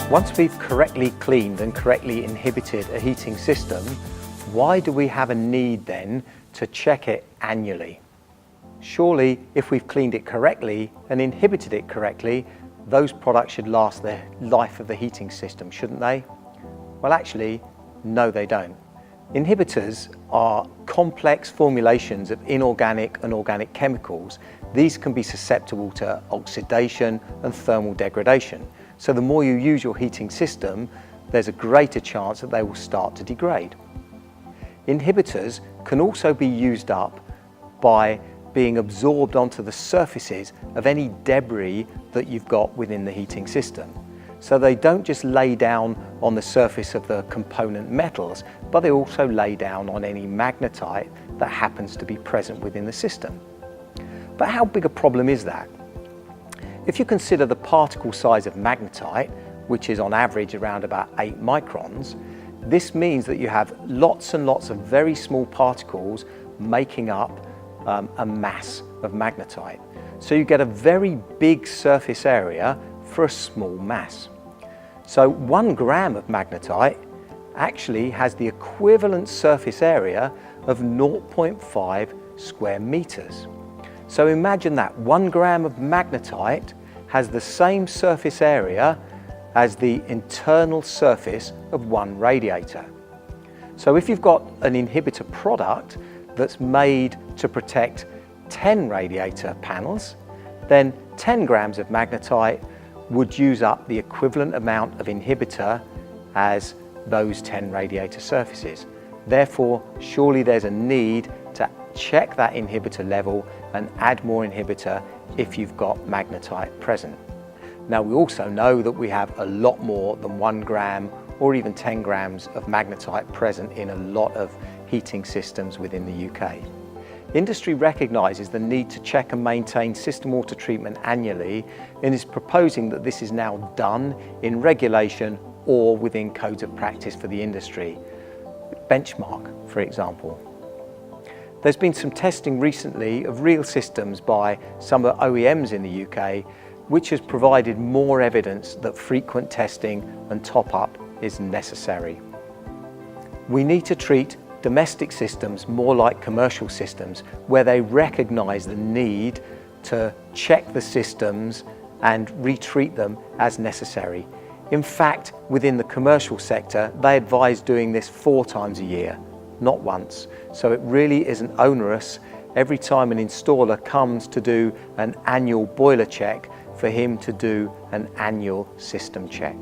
Once we've correctly cleaned and correctly inhibited a heating system, why do we have a need then to check it annually? Surely, if we've cleaned it correctly and inhibited it correctly, those products should last the life of the heating system, shouldn't they? Well, actually, no, they don't. Inhibitors are complex formulations of inorganic and organic chemicals. These can be susceptible to oxidation and thermal degradation. So the more you use your heating system, there's a greater chance that they will start to degrade. Inhibitors can also be used up by being absorbed onto the surfaces of any debris that you've got within the heating system. So they don't just lay down on the surface of the component metals, but they also lay down on any magnetite that happens to be present within the system. But how big a problem is that? If you consider the particle size of magnetite, which is on average around about 8 microns, this means that you have lots and lots of very small particles making up a mass of magnetite. So you get a very big surface area for a small mass. So 1 gram of magnetite actually has the equivalent surface area of 0.5 square meters. So imagine that 1 gram of magnetite has the same surface area as the internal surface of 1 radiator. So if you've got an inhibitor product that's made to protect 10 radiator panels, then 10 grams of magnetite would use up the equivalent amount of inhibitor as those 10 radiator surfaces. Therefore, surely there's a need to check that inhibitor level and add more inhibitor if you've got magnetite present. Now, we also know that we have a lot more than 1 gram or even 10 grams of magnetite present in a lot of heating systems within the UK. Industry recognises the need to check and maintain system water treatment annually and is proposing that this is now done in regulation or within codes of practice for the industry. Benchmark, for example. There's been some testing recently of real systems by some of the OEMs in the UK, which has provided more evidence that frequent testing and top-up is necessary. We need to treat domestic systems more like commercial systems, where they recognise the need to check the systems and retreat them as necessary. In fact, within the commercial sector, they advise doing this 4 times a year, not once. So it really isn't onerous every time an installer comes to do an annual boiler check for him to do an annual system check.